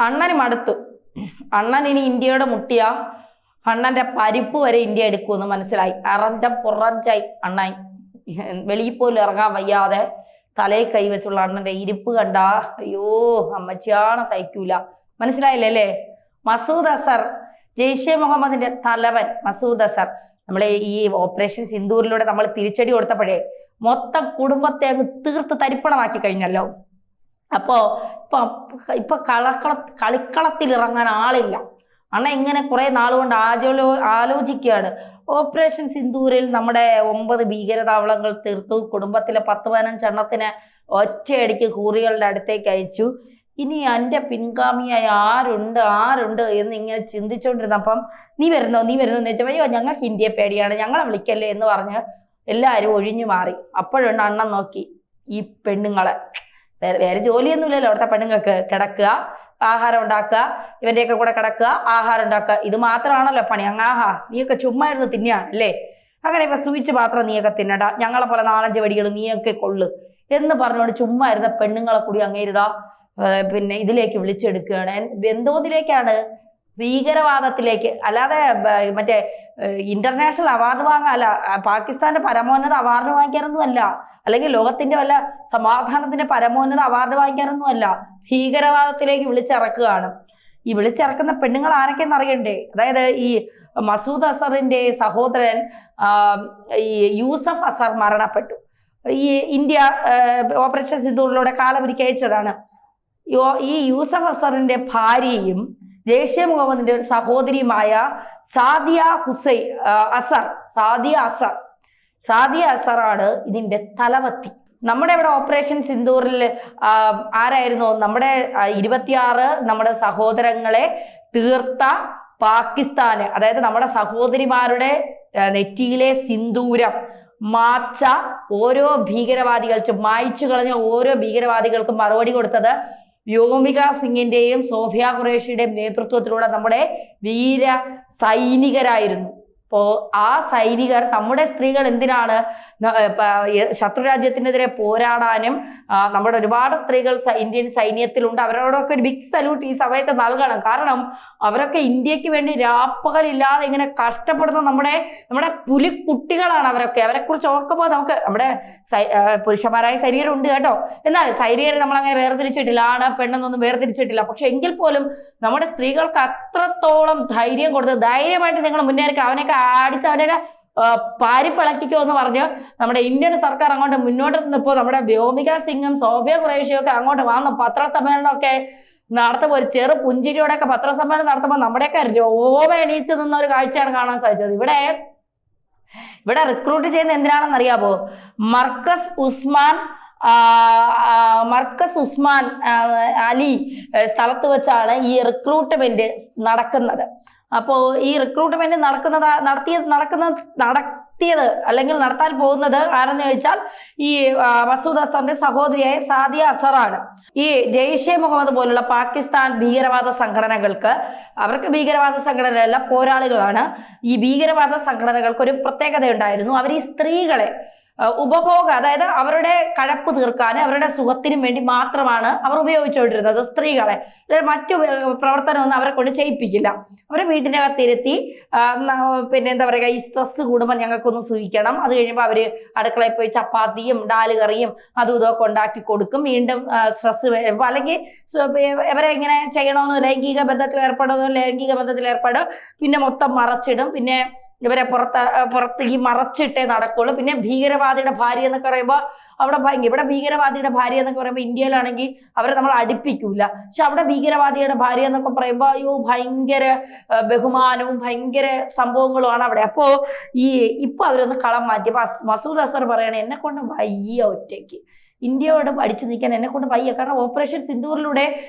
അണ്ണന് മടുത്തു. അണ്ണൻ ഇനി ഇന്ത്യയുടെ മുട്ടിയ അണ്ണന്റെ പരിപ്പ് വരെ ഇന്ത്യ എടുക്കുമെന്ന് മനസ്സിലായി. അറഞ്ച പുറഞ്ചായി അണ്ണായി. വെളിയിൽ പോലും ഇറങ്ങാൻ വയ്യാതെ തലയിൽ കൈവച്ചുള്ള അണ്ണന്റെ ഇരിപ്പ് കണ്ടാ അയ്യോ അമ്മച്ചിയാണ് സഹിക്കൂല. മനസ്സിലായില്ലേ അല്ലേ? മസൂദ് അസർ, ജെയ്ഷെ മുഹമ്മദിന്റെ തലവൻ മസൂദ് അസർ നമ്മളെ ഈ ഓപ്പറേഷൻ സിന്ദൂരിലൂടെ നമ്മൾ തിരിച്ചടി കൊടുത്തപ്പോഴേ മൊത്തം കുടുംബത്തെ അങ്ങ് തീർത്ത് തരിപ്പണമാക്കി കഴിഞ്ഞല്ലോ. അപ്പോ ഇപ്പൊ കളിക്കളത്തിൽ ഇറങ്ങാൻ ആളില്ല. അണ്ണ ഇങ്ങനെ കുറെ നാളുകൊണ്ട് ആലോചിക്കുകയാണ്. ഓപ്പറേഷൻ സിന്ദൂരിൽ നമ്മുടെ 9 ഭീകരതാവളങ്ങൾ തീർത്തു. കുടുംബത്തിലെ 10-15 എണ്ണത്തിന് ഒറ്റയടിക്ക് കൂറികളുടെ അടുത്തേക്ക് അയച്ചു. ഇനി എൻ്റെ പിൻഗാമിയായി ആരുണ്ട് എന്ന് ഇങ്ങനെ ചിന്തിച്ചുകൊണ്ടിരുന്നപ്പം നീ വരുന്നോ എന്ന് ചോദിച്ചപ്പോൾ അയ്യോ ഞങ്ങൾക്ക് ഇന്ത്യയെ പേടിയാണ്, ഞങ്ങളെ വിളിക്കല്ലേ എന്ന് പറഞ്ഞ് എല്ലാവരും ഒഴിഞ്ഞു മാറി. അപ്പോഴുണ്ട് അണ്ണൻ നോക്കി ഈ പെണ്ണുങ്ങളെ. വേറെ ജോലിയൊന്നുമില്ലല്ലോ അവിടുത്തെ പെണ്ണുങ്ങൾക്ക്. കിടക്കുക, ആഹാരം ഉണ്ടാക്കുക, ഇവന്റെയൊക്കെ കൂടെ കിടക്കുക, ആഹാരം ഉണ്ടാക്കുക, ഇത് മാത്രമാണല്ലോ പണി. നീയൊക്കെ ചുമ്മാ ഇരുന്ന് തിന്നുകയാണ് അല്ലേ? അങ്ങനെ ഇപ്പൊ സ്വീച്ച് മാത്രം നീയൊക്കെ തിന്നട, ഞങ്ങളെ പോലെ 4-5 വടികൾ നീയൊക്കെ കൊള്ളു എന്ന് പറഞ്ഞുകൊണ്ട് ചുമ്മാ ഇരുന്ന പെണ്ണുങ്ങളെ കൂടി അങ്ങേരുതാ പിന്നെ ഇതിലേക്ക് വിളിച്ചെടുക്കുകയാണ്. എന്തോന്നിലേക്കാണ്? ഭീകരവാദത്തിലേക്ക്. അല്ലാതെ മറ്റേ ഇന്റർനാഷണൽ അവാർഡ് വാങ്ങാനല്ല, പാകിസ്ഥാന്റെ പരമോന്നത അവാർഡ് വാങ്ങിക്കാനൊന്നും അല്ല, അല്ലെങ്കിൽ ലോകത്തിന്റെ വല്ല സമാധാനത്തിന്റെ പരമോന്നത അവാർഡ് വാങ്ങിക്കാനൊന്നും അല്ല, ഭീകരവാദത്തിലേക്ക് വിളിച്ചിറക്കുകയാണ്. ഈ വിളിച്ചിറക്കുന്ന പെണ്ണുങ്ങൾ ആരൊക്കെയെന്ന് അറിയണ്ടേ? അതായത് ഈ മസൂദ് അസറിന്റെ സഹോദരൻ ഈ യൂസഫ് അസർ മരണപ്പെട്ടു. ഈ ഇന്ത്യ ഓപ്പറേഷൻ സിന്ദൂറിലൂടെ കാലപരിക്ക് അയച്ചതാണ്. ഈ യൂസഫ് അസറിന്റെ ഭാര്യയും ജെയ്ഷെ മുഹമ്മദിന്റെ ഒരു സഹോദരിയുമായ സാദിയ അസറാണ് ഇതിന്റെ തലവത്തി. നമ്മുടെ ഇവിടെ ഓപ്പറേഷൻ സിന്ദൂറിൽ ആരായിരുന്നു? നമ്മുടെ 26 നമ്മുടെ സഹോദരങ്ങളെ തീർത്ത പാകിസ്ഥാന്, അതായത് നമ്മുടെ സഹോദരിമാരുടെ നെറ്റിയിലെ സിന്ദൂരം മായ്ച്ച ഓരോ ഭീകരവാദികൾക്കും, മായ്ച്ചു കളഞ്ഞ ഓരോ ഭീകരവാദികൾക്കും മറുപടി കൊടുത്തത് വ്യോമിക സിംഗിന്റെയും സോഫിയ ഖുറേഷിയുടെയും നേതൃത്വത്തിലുള്ള നമ്മുടെ വീര സൈനികരായിരുന്നു. അപ്പോ ആ സൈനികർ, നമ്മുടെ സ്ത്രീകൾ എന്തിനാണ് ശത്രുരാജ്യത്തിനെതിരെ പോരാടാനും നമ്മുടെ ഒരുപാട് സ്ത്രീകൾ ഇന്ത്യൻ സൈന്യത്തിലുണ്ട്. അവരോടൊക്കെ ഒരു ബിഗ് സല്യൂട്ട് ഈ സമയത്ത് നൽകണം. കാരണം അവരൊക്കെ ഇന്ത്യക്ക് വേണ്ടി രാപ്പകലില്ലാതെ ഇങ്ങനെ കഷ്ടപ്പെടുന്ന നമ്മുടെ പുലിക്കുട്ടികളാണ് അവരൊക്കെ. അവരെ കുറിച്ച് ഓർക്കുമ്പോൾ നമുക്ക് നമ്മുടെ പുരുഷന്മാരായ സൈനികരുണ്ട് കേട്ടോ, എന്നാൽ സൈനികരെ നമ്മളങ്ങനെ വേർതിരിച്ചിട്ടില്ല, ആണ് പെണ്ണെന്നൊന്നും വേർതിരിച്ചിട്ടില്ല. പക്ഷെ എങ്കിൽ പോലും നമ്മുടെ സ്ത്രീകൾക്ക് അത്രത്തോളം ധൈര്യം കൊടുത്ത് ധൈര്യമായിട്ട് നിങ്ങൾ മുന്നേറിക്കുക, അവനെയൊക്കെ അവനെയൊക്കെ പാരിപ്പിളക്കിക്കോ എന്ന് പറഞ്ഞ് നമ്മുടെ ഇന്ത്യൻ സർക്കാർ അങ്ങോട്ട് മുന്നോട്ട് നിന്നപ്പോൾ നമ്മുടെ വ്യോമിക സിംഗും സോഫിയ ഖുറേഷിയും ഒക്കെ അങ്ങോട്ട് വന്ന പത്രസമ്മേളനമൊക്കെ നടത്തുമ്പോൾ ഒരു ചെറു പുഞ്ചിരിയോടെയൊക്കെ പത്രസമ്മേളനം നടത്തുമ്പോൾ നമ്മുടെയൊക്കെ രോമം എണീച്ച് നിന്ന ഒരു കാഴ്ചയാണ് കാണാൻ സാധിച്ചത്. ഇവിടെ റിക്രൂട്ട് ചെയ്യുന്ന എന്തിനാണെന്ന് അറിയാമോ? മർക്കസ് ഉസ്മാൻ അലി സ്ഥലത്ത് വെച്ചാണ് ഈ റിക്രൂട്ട്മെന്റ് നടക്കുന്നത്. അപ്പോൾ ഈ റിക്രൂട്ട്മെന്റ് നടത്തിയത് അല്ലെങ്കിൽ നടത്താൻ പോകുന്നത് ആരെന്ന് ചോദിച്ചാൽ ഈ മസൂദ് അസറിന്റെ സഹോദരിയായ സാദിയ അസറാണ്. ഈ ജെയ്ഷെ മുഹമ്മദ് പോലുള്ള പാകിസ്ഥാൻ ഭീകരവാദ സംഘടനകൾക്ക്, അവർക്ക് ഭീകരവാദ സംഘടനയല്ല, പോരാളികളാണ്. ഈ ഭീകരവാദ സംഘടനകൾക്ക് ഒരു പ്രത്യേകത ഉണ്ടായിരുന്നു. അവർ ഈ സ്ത്രീകളെ അതായത് അവരുടെ കഴപ്പ് തീർക്കാൻ, അവരുടെ സുഖത്തിനും വേണ്ടി മാത്രമാണ് അവർ ഉപയോഗിച്ചുകൊണ്ടിരുന്നത് സ്ത്രീകളെ. മറ്റു പ്രവർത്തനമൊന്നും അവരെ കൊണ്ട് ചെയ്യിപ്പിക്കില്ല. അവരെ വീട്ടിനകത്തിരുത്തി പിന്നെ എന്താ പറയുക, ഈ സ്ട്രെസ് കൂടുമ്പോൾ ഞങ്ങൾക്കൊന്ന് സൂഹിക്കണം, അത് കഴിയുമ്പോൾ അവർ അടുക്കളയിൽ പോയി ചപ്പാത്തിയും ഡാല് കറിയും അതും ഇതൊക്കെ ഉണ്ടാക്കി കൊടുക്കും. വീണ്ടും സ്ട്രെസ് വരുമ്പോൾ അല്ലെങ്കിൽ ഇവരെ ഇങ്ങനെ ചെയ്യണമെന്ന് ലൈംഗിക ബന്ധത്തിൽ ഏർപ്പെടും, പിന്നെ മൊത്തം മറച്ചിടും, പിന്നെ ഇവരെ പുറത്ത് ഈ മറച്ചിട്ടേ നടക്കുള്ളൂ. പിന്നെ ഭീകരവാദിയുടെ ഭാര്യ എന്നൊക്കെ പറയുമ്പോൾ ഇവിടെ ഭീകരവാദിയുടെ ഭാര്യ എന്നൊക്കെ പറയുമ്പോൾ ഇന്ത്യയിലാണെങ്കിൽ അവരെ നമ്മൾ അടുപ്പിക്കൂല. പക്ഷെ അവിടെ ഭീകരവാദിയുടെ ഭാര്യ എന്നൊക്കെ പറയുമ്പോൾ അയ്യോ ഭയങ്കര ബഹുമാനവും ഭയങ്കര സംഭവങ്ങളുമാണ് അവിടെ. അപ്പോ ഇപ്പൊ അവരൊന്ന് കളം മാറ്റി. മസൂദ് അസർ പറയണേ, എന്നെ കൊണ്ട് വയ്യ ഒറ്റയ്ക്ക് ഇന്ത്യയോട് അടിച്ചു നിൽക്കാൻ, എന്നെ കൊണ്ട് വയ്യ. കാരണം ഓപ്പറേഷൻ സിന്ദൂറിലൂടെ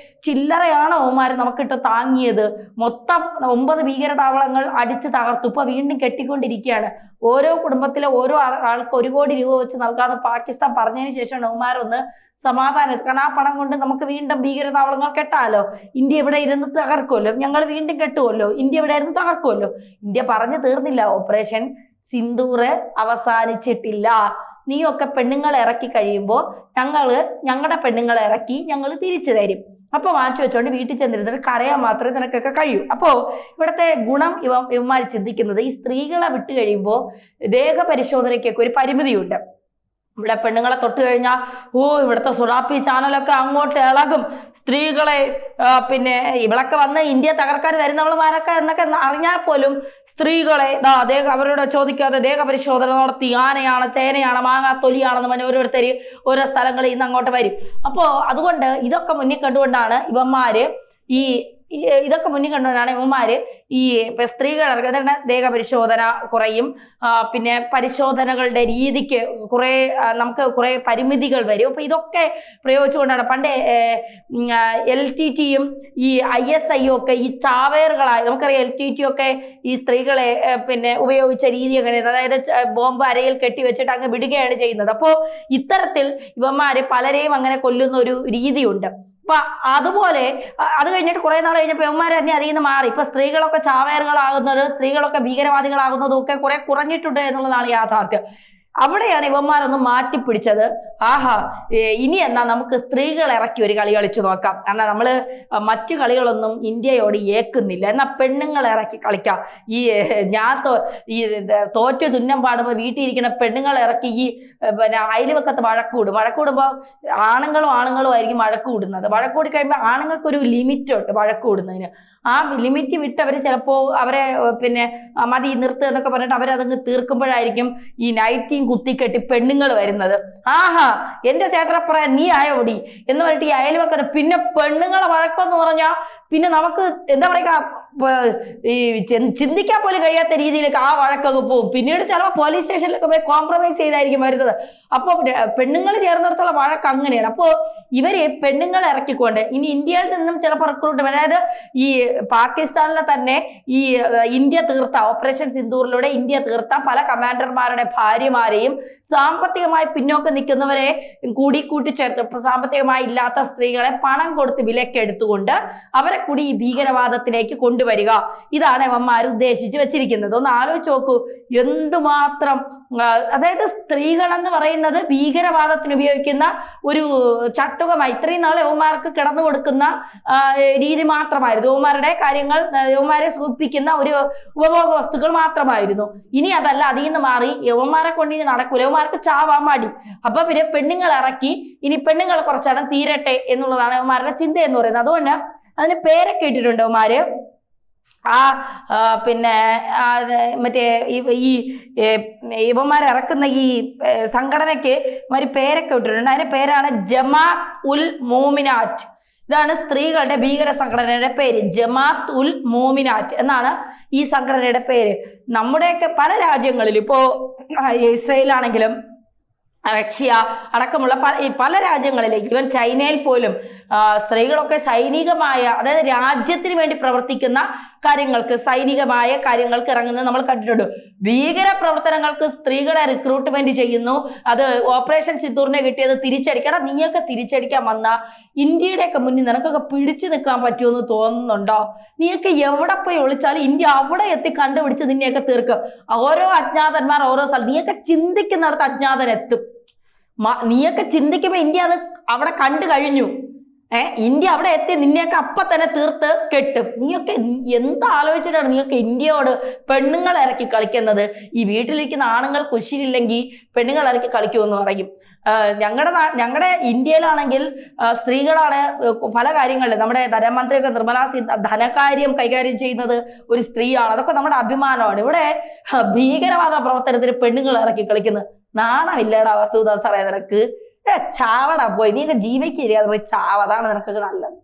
ചില്ലറയാണ് അവന്മാർ നമുക്കിട്ട് താങ്ങിയത്. മൊത്തം 9 ഭീകരതാവളങ്ങൾ അടിച്ച് തകർത്തു. ഇപ്പൊ വീണ്ടും കെട്ടിക്കൊണ്ടിരിക്കുകയാണ്. ഓരോ കുടുംബത്തിലെ ഓരോ ആൾക്ക് 1 കോടി രൂപ വെച്ച് നൽകാമെന്ന് പാകിസ്ഥാൻ പറഞ്ഞതിന് ശേഷമാണ് അവന്മാരൊന്ന് സമാധാനം. കാരണം ആ പണം കൊണ്ട് നമുക്ക് വീണ്ടും ഭീകരതാവളങ്ങൾ കെട്ടാലോ, ഇന്ത്യ ഇവിടെ ഇരുന്ന് തകർക്കുമല്ലോ, ഞങ്ങൾ വീണ്ടും കെട്ടുമല്ലോ, ഇന്ത്യ ഇവിടെ ഇരുന്ന് തകർക്കുമല്ലോ. ഇന്ത്യ പറഞ്ഞു തീർന്നില്ല, ഓപ്പറേഷൻ സിന്ദൂർ അവസാനിച്ചിട്ടില്ല. നീയൊക്കെ പെണ്ണുങ്ങളെ ഇറക്കി കഴിയുമ്പോൾ ഞങ്ങളുടെ പെണ്ണുങ്ങളെ ഇറക്കി ഞങ്ങൾ തിരിച്ചു തരും. അപ്പോൾ വാങ്ങിച്ചു വെച്ചോണ്ട് വീട്ടിൽ ചെന്നിരുന്നിട്ട് കരയാൻ മാത്രമേ നിനക്കൊക്കെ കഴിയൂ. അപ്പോൾ ഇവിടുത്തെ ഗുണം ഇവന്മാർ ചിന്തിക്കുന്നത്, ഈ സ്ത്രീകളെ വിട്ട് കഴിയുമ്പോൾ ദേഹപരിശോധനയ്ക്കൊക്കെ ഒരു പരിമിതിയുണ്ട്. ഇവിടെ പെണ്ണുങ്ങളെ തൊട്ട് കഴിഞ്ഞാൽ ഇവിടുത്തെ സുഡാപ്പി ചാനലൊക്കെ അങ്ങോട്ട് ഇളകും, സ്ത്രീകളെ പിന്നെ ഇവളൊക്കെ വന്ന് ഇന്ത്യ തകർക്കാൻ വരുന്നവളുമാരൊക്കെ എന്നൊക്കെ അറിഞ്ഞാൽ പോലും സ്ത്രീകളെ അവരോട് ചോദിക്കാതെ ദേഹപരിശോധന നടത്തി ആനയാണ് ചേനയാണ് മാങ്ങാത്തൊലിയാണെന്ന് പറഞ്ഞ് ഓരോരുത്തർ ഓരോ സ്ഥലങ്ങളിൽ ഇന്ന് അങ്ങോട്ട് വരും. അപ്പോൾ അതുകൊണ്ട് ഇതൊക്കെ മുന്നിൽ കണ്ടുകൊണ്ടാണ് ഇതൊക്കെ മുന്നിൽ കണ്ടുകൊണ്ടാണ് ഇവന്മാര് ഈ സ്ത്രീകൾ ദേഹപരിശോധന കുറയും, പിന്നെ പരിശോധനകളുടെ രീതിക്ക് നമുക്ക് കുറെ പരിമിതികൾ വരും. അപ്പൊ ഇതൊക്കെ പ്രയോഗിച്ചുകൊണ്ടാണ് പണ്ട് LTTയും ഈ ISI ഒക്കെ ഈ ചാവേറുകളായി, നമുക്കറിയാം LTT ഒക്കെ ഈ സ്ത്രീകളെ പിന്നെ ഉപയോഗിച്ച രീതി എങ്ങനെയാണ്, അതായത് ബോംബ് അരയിൽ കെട്ടിവെച്ചിട്ട് അങ്ങ് വിടുകയാണ് ചെയ്യുന്നത്. അപ്പോൾ ഇത്തരത്തിൽ ഇവന്മാര് പലരെയും അങ്ങനെ കൊല്ലുന്ന ഒരു രീതിയുണ്ട്. അപ്പൊ അതുപോലെ അത് കഴിഞ്ഞിട്ട് കുറെ നാൾ കഴിഞ്ഞപ്പോൾ യവന്മാർ തന്നെ അതിൽ നിന്ന് മാറി. ഇപ്പൊ സ്ത്രീകളൊക്കെ ചാവേറുകളാകുന്നത്, സ്ത്രീകളൊക്കെ ഭീകരവാദികളാകുന്നതും ഒക്കെ കുറെ കുറഞ്ഞിട്ടുണ്ട് എന്നുള്ളതാണ് യാഥാർത്ഥ്യം. അവിടെയാണ് ഇവന്മാരൊന്ന് മാറ്റിപ്പിടിച്ചത്. ഇനി എന്നാ നമുക്ക് സ്ത്രീകൾ ഇറക്കി ഒരു കളി കളിച്ചു നോക്കാം. കാരണം നമ്മള് മറ്റു കളികളൊന്നും ഇന്ത്യയോട് ഏക്കുന്നില്ല, എന്നാ പെണ്ണുങ്ങൾ ഇറക്കി കളിക്കാം. തോറ്റു തുന്നം പാടുമ്പോൾ വീട്ടിൽ ഇരിക്കുന്ന പെണ്ണുങ്ങൾ ഇറക്കി പിന്നെ അയൽവക്കത്ത് വഴക്കൂടുമ്പോൾ ആണുങ്ങളും ആയിരിക്കും വഴക്കൂടുന്നത്. വഴക്കൂടി കഴിയുമ്പോൾ ആണുങ്ങൾക്കൊരു ലിമിറ്റ് ഉണ്ട് വഴക്കൂടുന്നതിന്. ആ ലിമിറ്റ് വിട്ട് അവർ ചിലപ്പോൾ അവരെ പിന്നെ മതി നിർത്ത് എന്നൊക്കെ പറഞ്ഞിട്ട് അവരതങ്ങ് തീർക്കുമ്പോഴായിരിക്കും ഈ നൈറ്റിയും കുത്തിക്കെട്ടി പെണ്ണുങ്ങൾ വരുന്നത്. എന്റെ ചേട്ടനപ്പുറം നീ ആയോടി എന്ന് പറഞ്ഞിട്ട് ഈ അയൽവക്കത്ത് പിന്നെ പെണ്ണുങ്ങളെ വഴക്കെന്ന് പറഞ്ഞാൽ പിന്നെ നമുക്ക് എന്താ പറയുക, ഈ ചിന്തിക്കാൻ പോലും കഴിയാത്ത രീതിയിലേക്ക് ആ വഴക്കൊക്കെ പോകും. പിന്നീട് ചിലപ്പോൾ പോലീസ് സ്റ്റേഷനിലൊക്കെ പോയി കോംപ്രമൈസ് ചെയ്തായിരിക്കും വരുന്നത്. അപ്പോൾ പെണ്ണുങ്ങൾ ചേർന്നിടത്തുള്ള വഴക്ക് അങ്ങനെയാണ്. അപ്പോൾ ഇവര് പെണ്ണുങ്ങളെ ഇറക്കിക്കൊണ്ട് ഇനി ഇന്ത്യയിൽ നിന്നും ചിലപ്പോൾ റിക്രൂട്ട്മെന്റ്, അതായത് ഈ പാകിസ്ഥാനിലെ തന്നെ ഈ ഇന്ത്യ തീർത്ത ഓപ്പറേഷൻ സിന്ദൂറിലൂടെ ഇന്ത്യ തീർത്ത പല കമാൻഡർമാരുടെ ഭാര്യമാരെയും സാമ്പത്തികമായി പിന്നോക്കം നിൽക്കുന്നവരെ കൂട്ടിച്ചേർത്ത് സാമ്പത്തികമായി ഇല്ലാത്ത സ്ത്രീകളെ പണം കൊടുത്ത് വിലക്കെടുത്തുകൊണ്ട് അവരെ കൂടി ഈ ഭീകരവാദത്തിലേക്ക് കൊണ്ടുവരിക. ഇതാണ് ഇവന്മാർ ഉദ്ദേശിച്ച് വെച്ചിരിക്കുന്നത്. ഒന്ന് ആലോചിച്ച് നോക്കൂ, എന്തുമാത്രം, അതായത് സ്ത്രീകളെന്ന് പറയുന്നത് ഭീകരവാദത്തിന് ഉപയോഗിക്കുന്ന ഒരു ചട്ടുകമായി ഇത്രയും നാൾ യവന്മാർക്ക് കിടന്നു കൊടുക്കുന്ന രീതി മാത്രമായിരുന്നു. യവന്മാരുടെ കാര്യങ്ങൾ, യവന്മാരെ സൂചിപ്പിക്കുന്ന ഒരു ഉപഭോഗ വസ്തുക്കൾ മാത്രമായിരുന്നു. ഇനി അതല്ല, അതിൽ നിന്ന് മാറി യവന്മാരെ കൊണ്ട് ഇനി നടക്കൂല, യവന്മാർക്ക് ചാവാൻ മടി. അപ്പൊ പിന്നെ പെണ്ണുങ്ങൾ ഇറക്കി, ഇനി പെണ്ണുങ്ങൾ കുറച്ചെണ്ണം തീരട്ടെ എന്നുള്ളതാണ് യവന്മാരുടെ ചിന്ത എന്ന് പറയുന്നത്. അതുകൊണ്ട് അതിന് പേരൊക്കെ ഇട്ടിട്ടുണ്ട് യവന്മാര്. പിന്നെ മറ്റേ ഈ ഇവന്മാർ ഇറക്കുന്ന ഈ സംഘടനയ്ക്ക് പേരൊക്കെ ഇട്ടിട്ടുണ്ട്. അതിന്റെ പേരാണ് ജമാഅത്ത് ഉൽ മോമിനാറ്റ്. ഇതാണ് സ്ത്രീകളുടെ ഭീകര സംഘടനയുടെ പേര്, ജമാഅത്ത് ഉൽ മോമിനാറ്റ് എന്നാണ് ഈ സംഘടനയുടെ പേര്. നമ്മുടെയൊക്കെ പല രാജ്യങ്ങളിലും, ഇപ്പോ ഇസ്രയേലാണെങ്കിലും റഷ്യ അടക്കമുള്ള പല രാജ്യങ്ങളിലെ, ഈവൻ ചൈനയിൽ പോലും സ്ത്രീകളൊക്കെ സൈനികമായ, അതായത് രാജ്യത്തിന് വേണ്ടി പ്രവർത്തിക്കുന്ന കാര്യങ്ങൾക്ക്, സൈനികമായ കാര്യങ്ങൾക്ക് ഇറങ്ങുന്നത് നമ്മൾ കണ്ടിട്ടുണ്ട്. ഭീകര പ്രവർത്തനങ്ങൾക്ക് സ്ത്രീകളെ റിക്രൂട്ട്മെന്റ് ചെയ്യുന്നു. അത് ഓപ്പറേഷൻ സിന്ദൂറിനെ കിട്ടിയത് തിരിച്ചടിക്കണം. നീയൊക്കെ തിരിച്ചടിക്കാൻ വന്ന ഇന്ത്യയുടെയൊക്കെ മുന്നിൽ നിനക്കൊക്കെ പിടിച്ചു നിൽക്കാൻ പറ്റുമെന്ന് തോന്നുന്നുണ്ടോ? നീയൊക്കെ എവിടെ പോയി ഒളിച്ചാലും ഇന്ത്യ അവിടെ എത്തി കണ്ടുപിടിച്ച് നിന്നെയൊക്കെ തീർക്കും. ഓരോ അജ്ഞാതന്മാർ ഓരോ സ്ഥലം, നീയൊക്കെ ചിന്തിക്കുന്നിടത്ത് അജ്ഞാതൻ എത്തും. നീയൊക്കെ ചിന്തിക്കുമ്പോൾ ഇന്ത്യ അത് അവിടെ കണ്ടു കഴിഞ്ഞു. ഇന്ത്യ അവിടെ എത്തി നിന്നെയൊക്കെ അപ്പം തന്നെ തീർത്ത് കെട്ടും. നീയൊക്കെ എന്താലോചിച്ചിട്ടാണ് നീയൊക്കെ ഇന്ത്യയോട് പെണ്ണുങ്ങൾ ഇറക്കി കളിക്കുന്നത്? ഈ വീട്ടിലിരിക്കുന്ന ആണുങ്ങൾ കുശിരില്ലെങ്കിൽ പെണ്ണുങ്ങൾ ഇറക്കി കളിക്കുമെന്ന് പറയും. ഞങ്ങളുടെ ഇന്ത്യയിലാണെങ്കിൽ സ്ത്രീകളാണ് പല കാര്യങ്ങളിലും. നമ്മുടെ ധനമന്ത്രിയൊക്കെ നിർമ്മലാ ധനകാര്യം കൈകാര്യം ചെയ്യുന്നത് ഒരു സ്ത്രീയാണ്. അതൊക്കെ നമ്മുടെ അഭിമാനമാണ്. ഇവിടെ ഭീകരവാദ പ്രവർത്തനത്തിന് പെണ്ണുങ്ങൾ ഇറക്കി കളിക്കുന്നത് നാണമില്ലേടാ വസുധാ സാറേ നിനക്ക്? ചാവടാ പോയി, നീയൊക്കെ ജീവിക്കില്ല, അത് പോയി ചാവ, അതാണ് നിനക്കൊക്കെ നല്ലത്.